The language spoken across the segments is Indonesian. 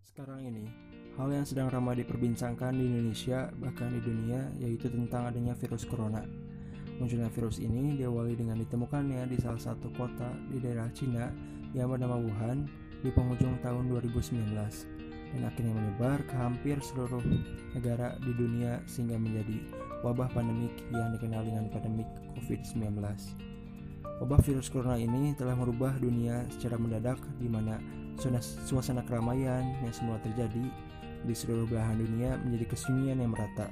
Sekarang ini, hal yang sedang ramai diperbincangkan di Indonesia bahkan di dunia yaitu tentang adanya virus corona. Munculnya virus ini diawali dengan ditemukannya di salah satu kota di daerah Cina yang bernama Wuhan di penghujung tahun 2019 dan akhirnya menyebar ke hampir seluruh negara di dunia sehingga menjadi wabah pandemik yang dikenal dengan pandemik COVID-19. Wabah virus corona ini telah merubah dunia secara mendadak di mana suasana keramaian yang semula terjadi di seluruh belahan dunia menjadi kesunyian yang merata.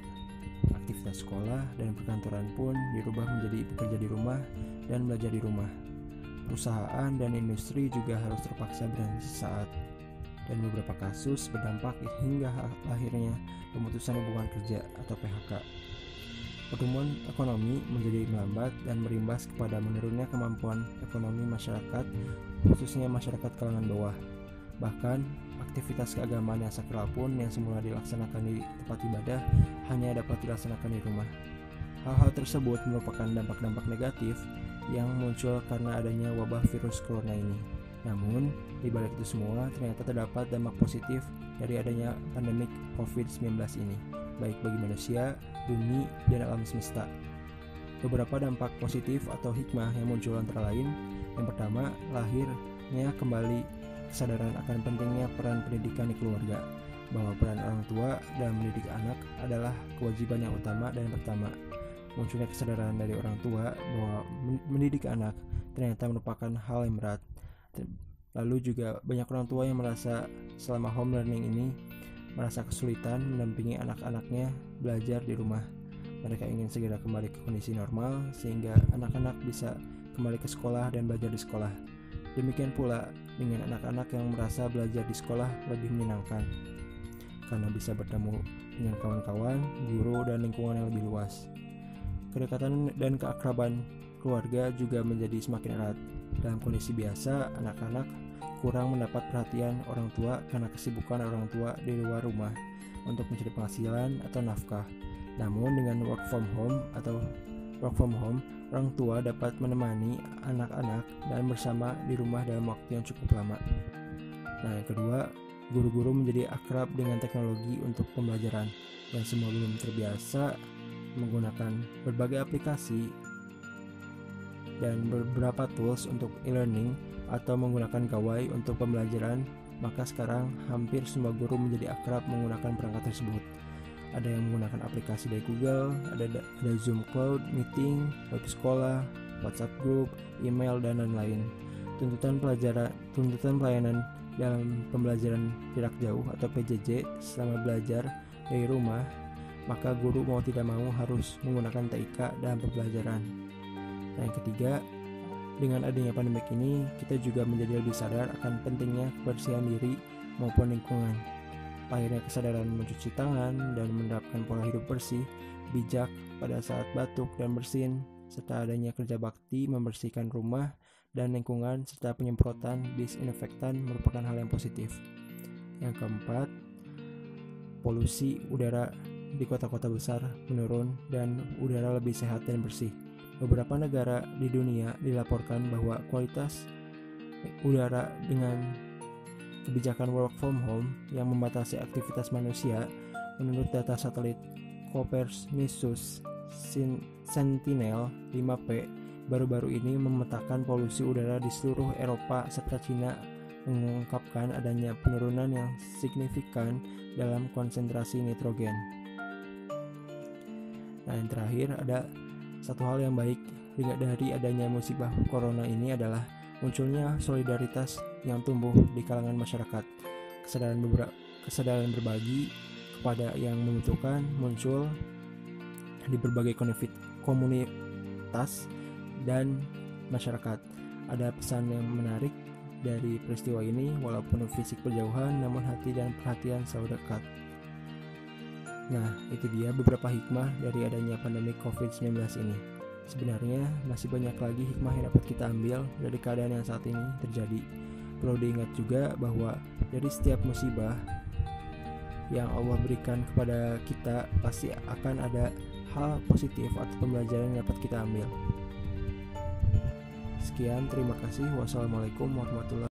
Aktivitas sekolah dan perkantoran pun dirubah menjadi bekerja di rumah dan belajar di rumah. Perusahaan dan industri juga harus terpaksa berhenti sesaat. Dan beberapa kasus berdampak hingga akhirnya pemutusan hubungan kerja atau PHK. Pertumbuhan ekonomi menjadi melambat dan berimbas kepada menurunnya kemampuan ekonomi masyarakat, khususnya masyarakat kalangan bawah. Bahkan, aktivitas keagamaan yang sakral pun yang semula dilaksanakan di tempat ibadah hanya dapat dilaksanakan di rumah. Hal-hal tersebut merupakan dampak-dampak negatif yang muncul karena adanya wabah virus corona ini. Namun, di balik itu semua ternyata terdapat dampak positif dari adanya pandemik COVID-19 ini, baik bagi manusia, bumi, dan alam semesta. Beberapa dampak positif atau hikmah yang muncul antara lain, yang pertama, lahirnya kembali kesadaran akan pentingnya peran pendidikan di keluarga, bahwa peran orang tua dalam mendidik anak adalah kewajiban yang utama dan pertama. Munculnya kesadaran dari orang tua bahwa mendidik anak ternyata merupakan hal yang berat. Lalu juga banyak orang tua yang merasa selama home learning ini merasa kesulitan mendampingi anak-anaknya belajar di rumah. Mereka ingin segera kembali ke kondisi normal sehingga anak-anak bisa kembali ke sekolah dan belajar di sekolah. Demikian pula dengan anak-anak yang merasa belajar di sekolah lebih menyenangkan karena bisa bertemu dengan kawan-kawan, guru, dan lingkungan yang lebih luas. Kedekatan dan keakraban keluarga juga menjadi semakin erat. Dalam kondisi biasa, anak-anak kurang mendapat perhatian orang tua karena kesibukan orang tua di luar rumah untuk mencari penghasilan atau nafkah. Namun dengan work from home, orang tua dapat menemani anak-anak dan bersama di rumah dalam waktu yang cukup lama. Nah, yang kedua, guru-guru menjadi akrab dengan teknologi untuk pembelajaran dan semua belum terbiasa menggunakan berbagai aplikasi dan beberapa tools untuk e-learning atau menggunakan gawai untuk pembelajaran, maka sekarang hampir semua guru menjadi akrab menggunakan perangkat tersebut. Ada yang menggunakan aplikasi dari Google, ada Zoom Cloud, Meeting, web sekolah, WhatsApp Group, email, dan lain-lain. Tuntutan pelayanan dalam pembelajaran jarak jauh atau PJJ selama belajar dari rumah, maka guru mau tidak mau harus menggunakan TIK dalam pembelajaran. Yang ketiga, dengan adanya pandemik ini, kita juga menjadi lebih sadar akan pentingnya kebersihan diri maupun lingkungan. Lahirnya kesadaran mencuci tangan dan menerapkan pola hidup bersih, bijak pada saat batuk dan bersin, serta adanya kerja bakti membersihkan rumah dan lingkungan serta penyemprotan disinfektan merupakan hal yang positif. Yang keempat, polusi udara di kota-kota besar menurun dan udara lebih sehat dan bersih. Beberapa negara di dunia dilaporkan bahwa kualitas udara dengan kebijakan work from home yang membatasi aktivitas manusia, menurut data satelit Copernicus Sentinel-5P, baru-baru ini memetakan polusi udara di seluruh Eropa serta Cina, mengungkapkan adanya penurunan yang signifikan dalam konsentrasi nitrogen. Nah, yang terakhir ada satu hal yang baik dari adanya musibah corona ini adalah munculnya solidaritas yang tumbuh di kalangan masyarakat. Kesadaran berbagi kepada yang membutuhkan muncul di berbagai komunitas dan masyarakat. Ada pesan yang menarik dari peristiwa ini, walaupun fisik berjauhan namun hati dan perhatian selalu dekat. Nah, itu dia beberapa hikmah dari adanya pandemi COVID-19 ini. Sebenarnya masih banyak lagi hikmah yang dapat kita ambil dari keadaan yang saat ini terjadi. Perlu diingat juga bahwa dari setiap musibah yang Allah berikan kepada kita pasti akan ada hal positif atau pembelajaran yang dapat kita ambil. Sekian, terima kasih. Wassalamualaikum warahmatullahi wabarakatuh.